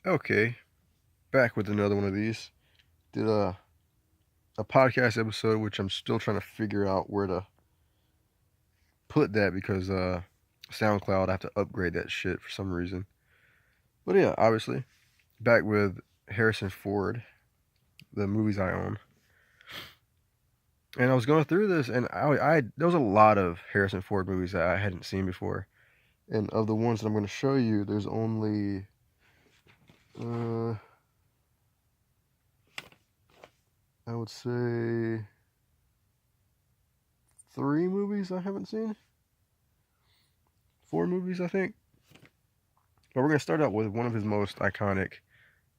Okay, back with another one of these. Did a podcast episode, which I'm still trying to figure out where to put that because SoundCloud, I have to upgrade that shit for some reason. But yeah, obviously, back with Harrison Ford, the movies I own. And I was going through this, and there was a lot of Harrison Ford movies that I hadn't seen before. And of the ones that I'm going to show you, there's only uh, I would say 3 movies I haven't seen. 4 movies, I think. But we're going to start out with one of his most iconic,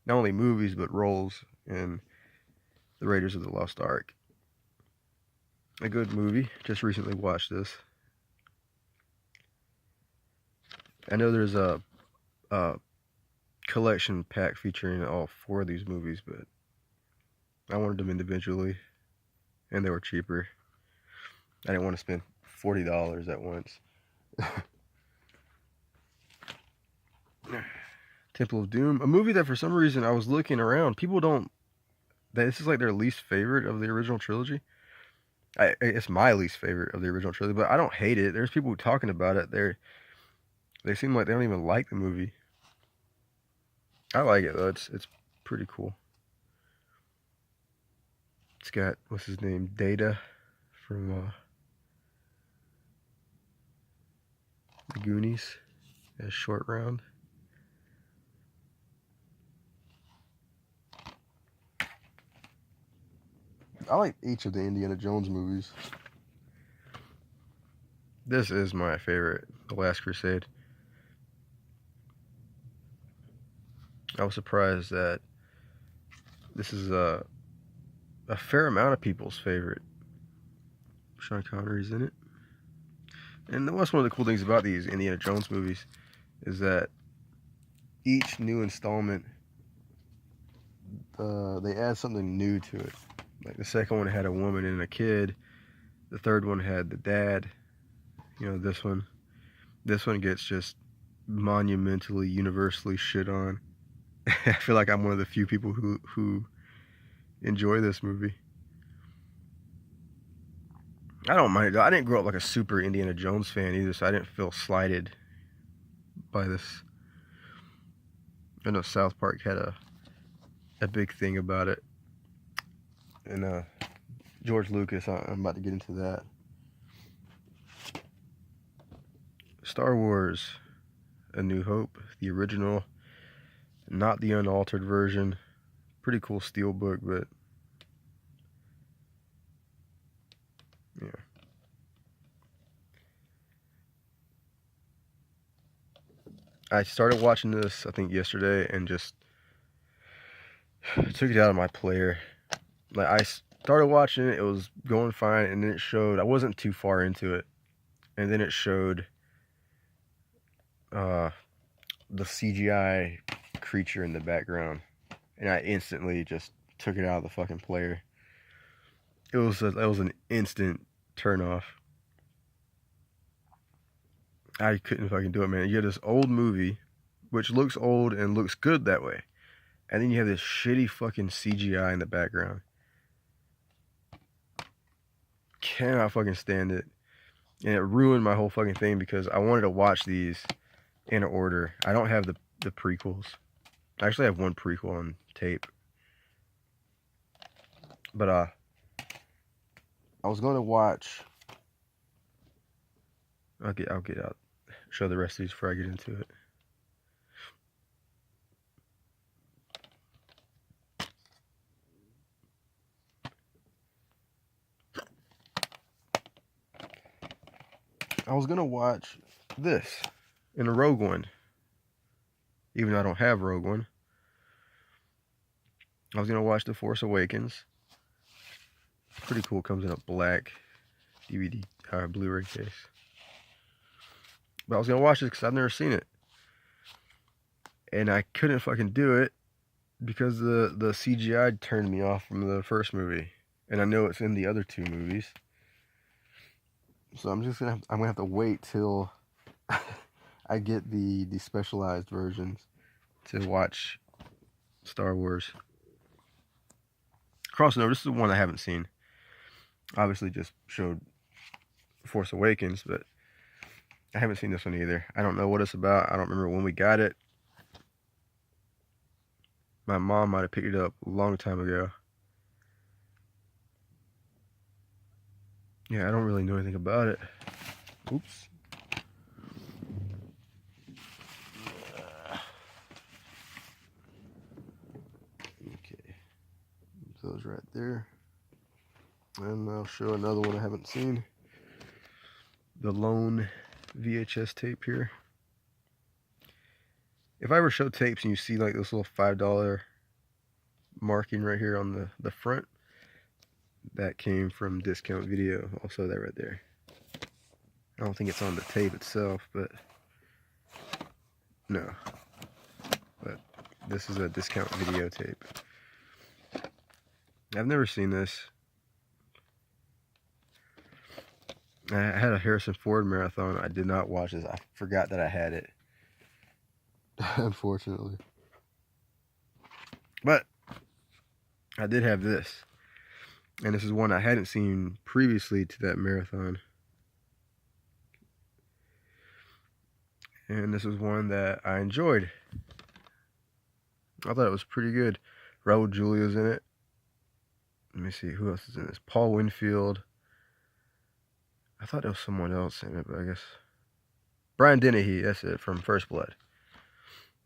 not only movies, but roles in The Raiders of the Lost Ark. A good movie. Just recently watched this. I know there's a collection pack featuring all 4 of these movies, but I wanted them individually, and they were cheaper. I didn't want to spend $40 at once. Temple of Doom, a movie that for some reason I was looking around, people don't. This is like their least favorite of the original trilogy. It's my least favorite of the original trilogy, but I don't hate it. There's people talking about it. They seem like they don't even like the movie. I like it though. It's pretty cool. It's got what's his name, Data from the Goonies as Short Round. I like each of the Indiana Jones movies. This is my favorite, The Last Crusade. I was surprised that this is a fair amount of people's favorite. Sean Connery's in it. And that's one of the cool things about these Indiana Jones movies is that each new installment, they add something new to it. Like the second one had a woman and a kid. The third one had the dad. You know, this one gets just monumentally, universally shit on. I feel like I'm one of the few people who enjoy this movie. I don't mind it. I didn't grow up like a super Indiana Jones fan either, so I didn't feel slighted by this. I know South Park had a big thing about it, and George Lucas. I'm about to get into that. Star Wars, A New Hope, the original, not the unaltered version. Pretty cool steelbook, but yeah. I started watching this, I think, yesterday, and just took it out of my player. Like I started watching it, it was going fine, and then it showed I wasn't too far into it, and then it showed uh, the CGI creature in the background, and I instantly just took it out of the fucking player. It was an instant turn off. I couldn't fucking do it, man. You have this old movie, which looks old and looks good that way, and then you have this shitty fucking CGI in the background. Cannot fucking stand it. And it ruined my whole fucking thing because I wanted to watch these in order. I don't have the prequels. I actually have one prequel on tape. But I was going to watch. I'll get out. Show the rest of these before I get into it. I was gonna watch this in a Rogue One, even though I don't have Rogue One. I was gonna watch The Force Awakens. Pretty cool. Comes in a black DVD Blu-ray case. But I was gonna watch it because I've never seen it, and I couldn't fucking do it because the CGI turned me off from the first movie, and I know it's in the other 2 movies. So I'm gonna have to wait till I get the specialized versions to watch Star Wars. Crossing over, this is the one I haven't seen. Obviously just showed Force Awakens, but I haven't seen this one either. I don't know what it's about. I don't remember when we got it. My mom might have picked it up a long time ago. Yeah, I don't really know anything about it. Oops. Okay. Those right there. And I'll show another one I haven't seen. The lone VHS tape here. If I ever show tapes and you see like this little $5 marking right here on the front, that came from Discount Video. Also that right there. I don't think it's on the tape itself, but no. But this is a Discount Video tape. I've never seen this. I had a Harrison Ford marathon. I did not watch this. I forgot that I had it. Unfortunately. But I did have this. And this is one I hadn't seen previously to that marathon. And this is one that I enjoyed. I thought it was pretty good. Raul Julia's in it. Let me see, who else is in this? Paul Winfield. I thought there was someone else in it, but I guess Brian Dennehy, that's it, from First Blood.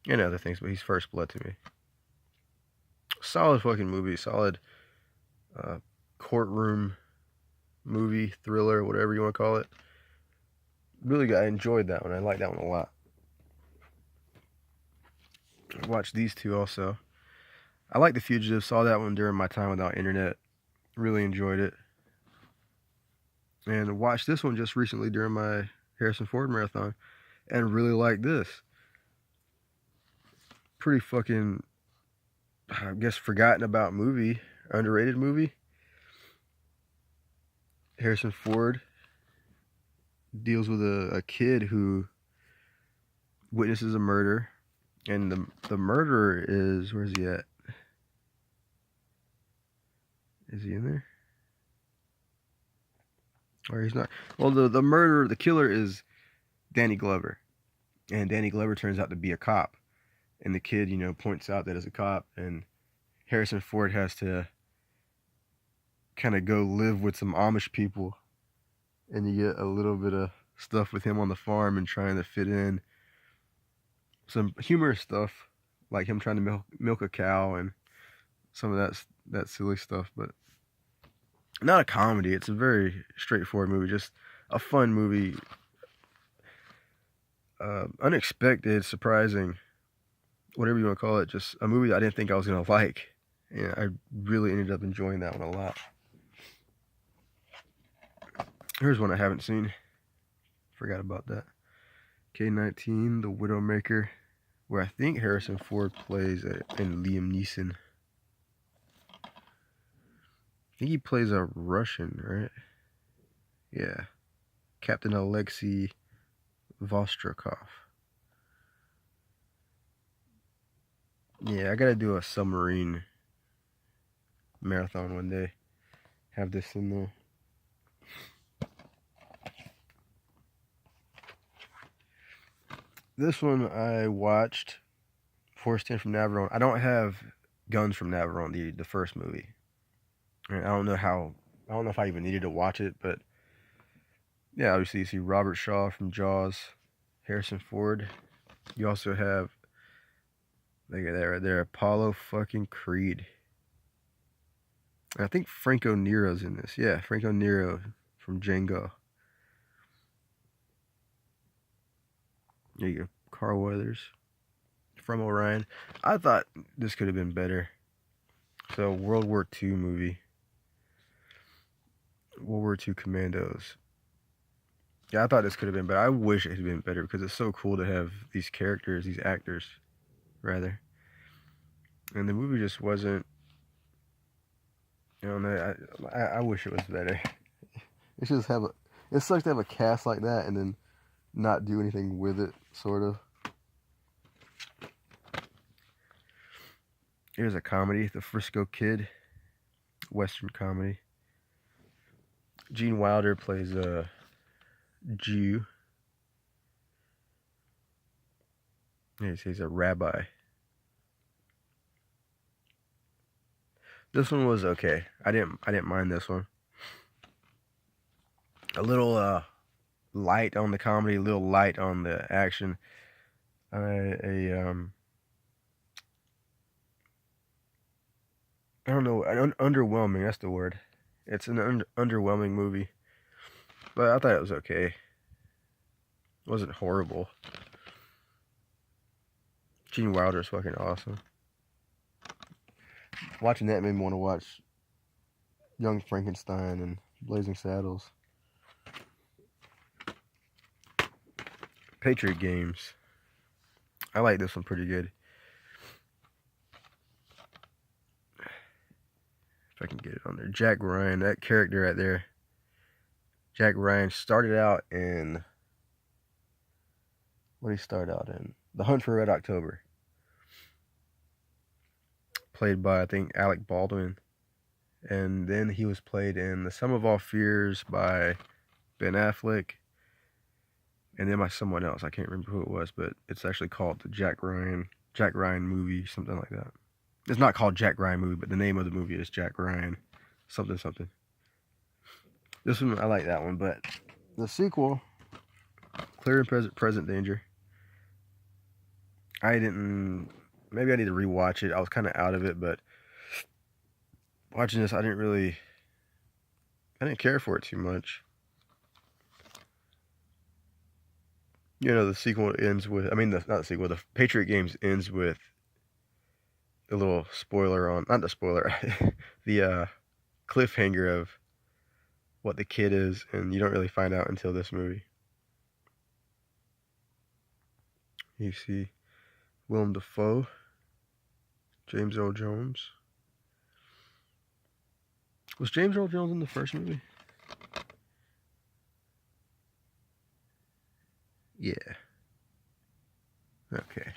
And other things, but he's First Blood to me. Solid fucking movie, solid courtroom movie, thriller, whatever you want to call it. Really good. I enjoyed that one. I liked that one a lot. I watched these two also. I like The Fugitive. Saw that one during my time without internet. Really enjoyed it. And watched this one just recently during my Harrison Ford marathon. And really liked this. Pretty fucking, I guess, forgotten about movie. Underrated movie. Harrison Ford deals with a kid who witnesses a murder. And the murderer is, where's he at? Is he in there? Or he's not. Well, the murderer, the killer is Danny Glover. And Danny Glover turns out to be a cop. And the kid, you know, points out that it's a cop. And Harrison Ford has to kind of go live with some Amish people. And you get a little bit of stuff with him on the farm and trying to fit in some humorous stuff. Like him trying to milk a cow and some of that silly stuff. But not a comedy. It's a very straightforward movie. Just a fun movie. Unexpected, surprising, whatever you want to call it. Just a movie that I didn't think I was going to like. And I really ended up enjoying that one a lot. Here's one I haven't seen. Forgot about that. K-19, The Widowmaker, where I think Harrison Ford plays and Liam Neeson. I think he plays a Russian, right? Yeah. Captain Alexei Vostrakov. Yeah, I gotta do a submarine marathon one day. Have this in there. This one I watched, Forrest 10 from Navarone. I don't have Guns from Navarone, the first movie. I don't know if I even needed to watch it, but yeah, obviously you see Robert Shaw from Jaws, Harrison Ford. You also have, look at that right there, Apollo fucking Creed. And I think Franco Nero's in this. Yeah, Franco Nero from Django. There you go, Carl Weathers from Orion. I thought this could have been better. So, World War II movie. World War II Commandos. Yeah, I thought this could have been better. I wish it had been better because it's so cool to have these characters, these actors, rather. And the movie just wasn't, you know, I wish it was better. It should just have it sucks to have a cast like that and then not do anything with it, sort of. Here's a comedy, The Frisco Kid, Western comedy. Gene Wilder plays a Jew. He's a rabbi. This one was okay. I didn't mind this one. A little light on the comedy, a little light on the action. I don't know, underwhelming, that's the word. It's an underwhelming movie. But I thought it was okay. It wasn't horrible. Gene Wilder's fucking awesome. Watching that made me want to watch Young Frankenstein and Blazing Saddles. Patriot Games. I like this one pretty good. If I can get it on there. Jack Ryan, that character right there. Jack Ryan started out in... What did he start out in? The Hunt for Red October. Played by, I think, Alec Baldwin. And then he was played in The Sum of All Fears by Ben Affleck. And then by someone else. I can't remember who it was, but it's actually called the Jack Ryan movie, something like that. It's not called Jack Ryan movie, but the name of the movie is Jack Ryan. Something. This one, I like that one, but the sequel, Clear and Present Danger, maybe I need to rewatch it. I was kind of out of it, but watching this, I didn't care for it too much. You know, the sequel ends with, not the sequel, the Patriot Games ends with a little spoiler on, not the spoiler, the cliffhanger of what the kid is, and you don't really find out until this movie. You see Willem Dafoe, James Earl Jones. Was James Earl Jones in the first movie? Yeah. Okay.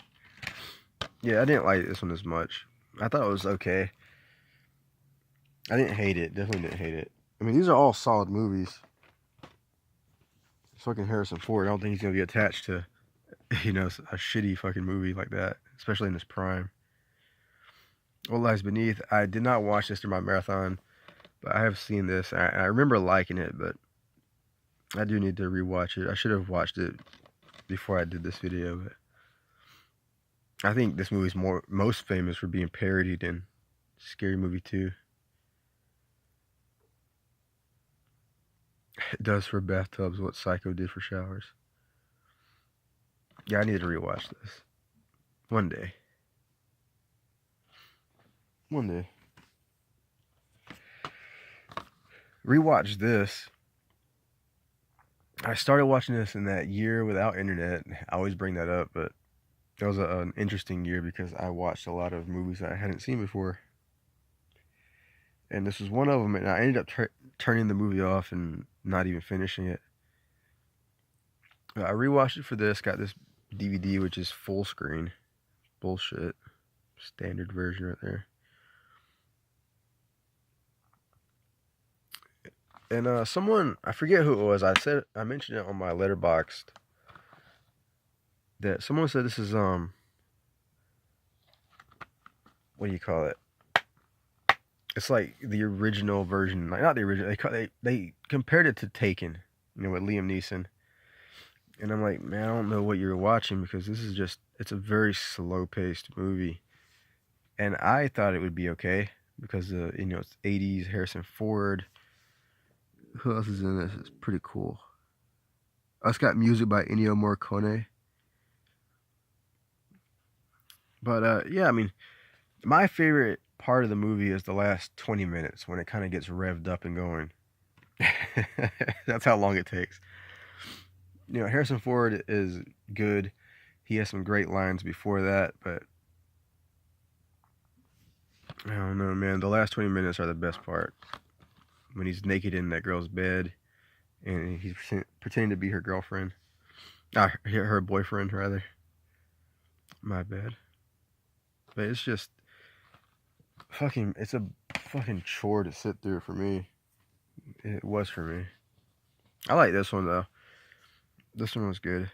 Yeah, I didn't like this one as much. I thought it was okay. I didn't hate it. Definitely didn't hate it. These are all solid movies. Fucking Harrison Ford, I don't think he's going to be attached to, a shitty fucking movie like that, especially in his prime. What Lies Beneath, I did not watch this through my marathon, but I have seen this. I remember liking it, but I do need to rewatch it. I should have watched it before I did this video, but I think this movie's most famous for being parodied in Scary Movie 2. It does for bathtubs what Psycho did for showers. Yeah, I need to rewatch this. One day. Rewatch this. I started watching this in that year without internet. I always bring that up, but that was an interesting year because I watched a lot of movies that I hadn't seen before. And this was one of them, and I ended up turning the movie off and not even finishing it. I rewatched it for this, got this DVD, which is full screen. Bullshit. Standard version right there. And someone, I forget who it was, I mentioned it on my Letterboxd, that someone said this is, what do you call it? It's like the original version, like not the original, they compared it to Taken, with Liam Neeson. And I'm like, man, I don't know what you're watching, because this is it's a very slow-paced movie. And I thought it would be okay, because, it's 80s, Harrison Ford. Who else is in this? It's pretty cool. It's got music by Ennio Morricone. But, yeah, my favorite part of the movie is the last 20 minutes, when it kind of gets revved up and going. That's how long it takes. Harrison Ford is good. He has some great lines before that, but I don't know, man. The last 20 minutes are the best part. When he's naked in that girl's bed, and he's pretending to be her girlfriend. Her boyfriend, rather. My bad. But it's just, it's a fucking chore to sit through for me. It was for me. I like this one though. This one was good.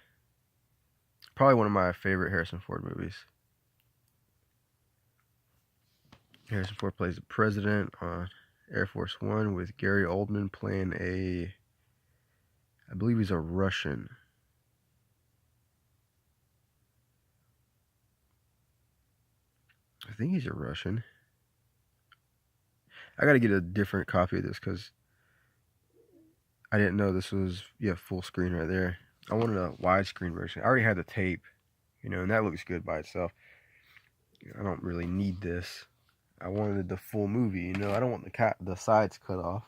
Probably one of my favorite Harrison Ford movies. Harrison Ford plays the president on Air Force One with Gary Oldman playing I believe he's a Russian. I think he's a Russian. I gotta get a different copy of this because I didn't know this was, full screen right there. I wanted a widescreen version. I already had the tape, and that looks good by itself. I don't really need this. I wanted the full movie, I don't want the sides cut off.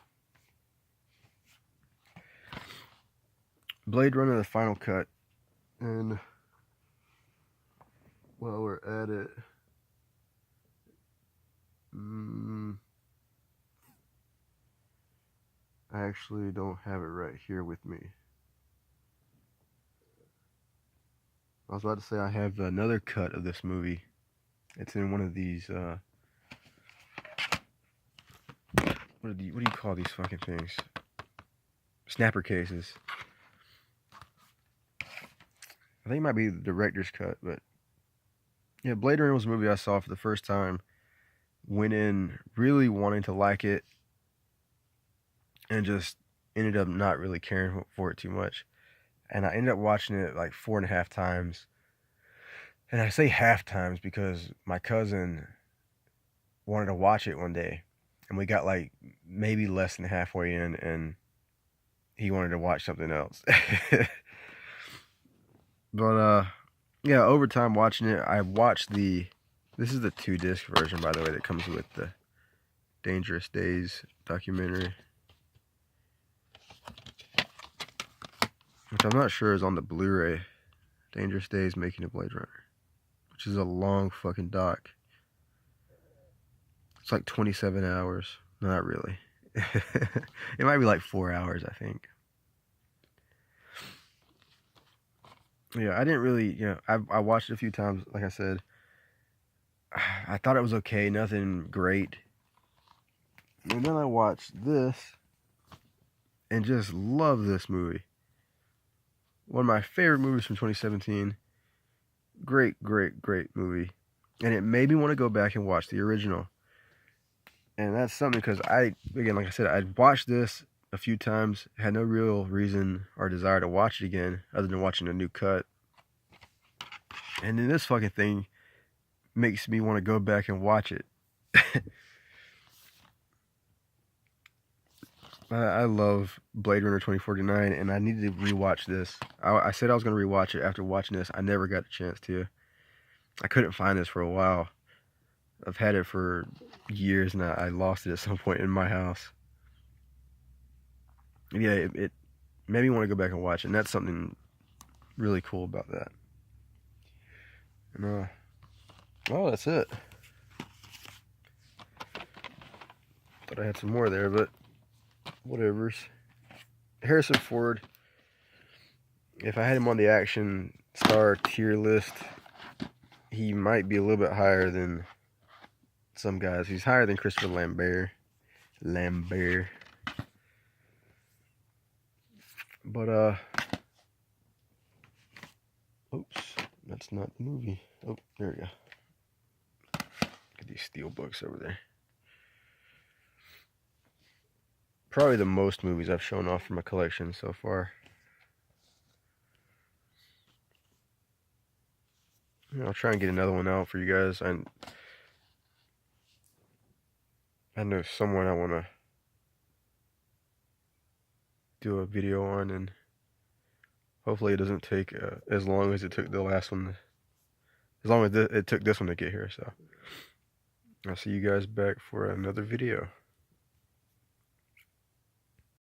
Blade Runner, the final cut. And while we're at it, I actually don't have it right here with me. I was about to say I have another cut of this movie. It's in one of these, what do you call these fucking things? Snapper cases. I think it might be the director's cut, but yeah, Blade Runner was a movie I saw for the first time. Went in really wanting to like it, and just ended up not really caring for it too much. And I ended up watching it like 4.5 times. And I say half times because my cousin wanted to watch it one day, and we got like maybe less than halfway in, and he wanted to watch something else. But yeah, over time watching it, I watched this is the 2-disc version, by the way, that comes with the Dangerous Days documentary, which I'm not sure is on the Blu-ray. Dangerous Days Making a Blade Runner, which is a long fucking doc. It's like 27 hours. Not really. It might be like 4 hours, I think. Yeah, I didn't really, I watched it a few times, like I said. I thought it was okay, nothing great. And then I watched this and just love this movie. One of my favorite movies from 2017. Great, great, great movie. And it made me want to go back and watch the original. And that's something because again, like I said, I'd watched this a few times, had no real reason or desire to watch it again other than watching a new cut. And then this fucking thing makes me want to go back and watch it. I love Blade Runner 2049, and I needed to rewatch this. I said I was going to rewatch it after watching this. I never got a chance to. I couldn't find this for a while. I've had it for years, and I lost it at some point in my house. And yeah, it made me want to go back and watch it, and that's something really cool about that. And, well, that's it. Thought I had some more there, but whatevers. Harrison Ford, if I had him on the action star tier list, he might be a little bit higher than some guys. He's higher than Christopher Lambert. But, oops, that's not the movie. Oh, there we go. Get these steel books over there. Probably the most movies I've shown off from my collection so far. I'll try and get another one out for you guys. I know someone I want to do a video on, and hopefully it doesn't take as long as it took the last one. As long as it took this one to get here, so I'll see you guys back for another video.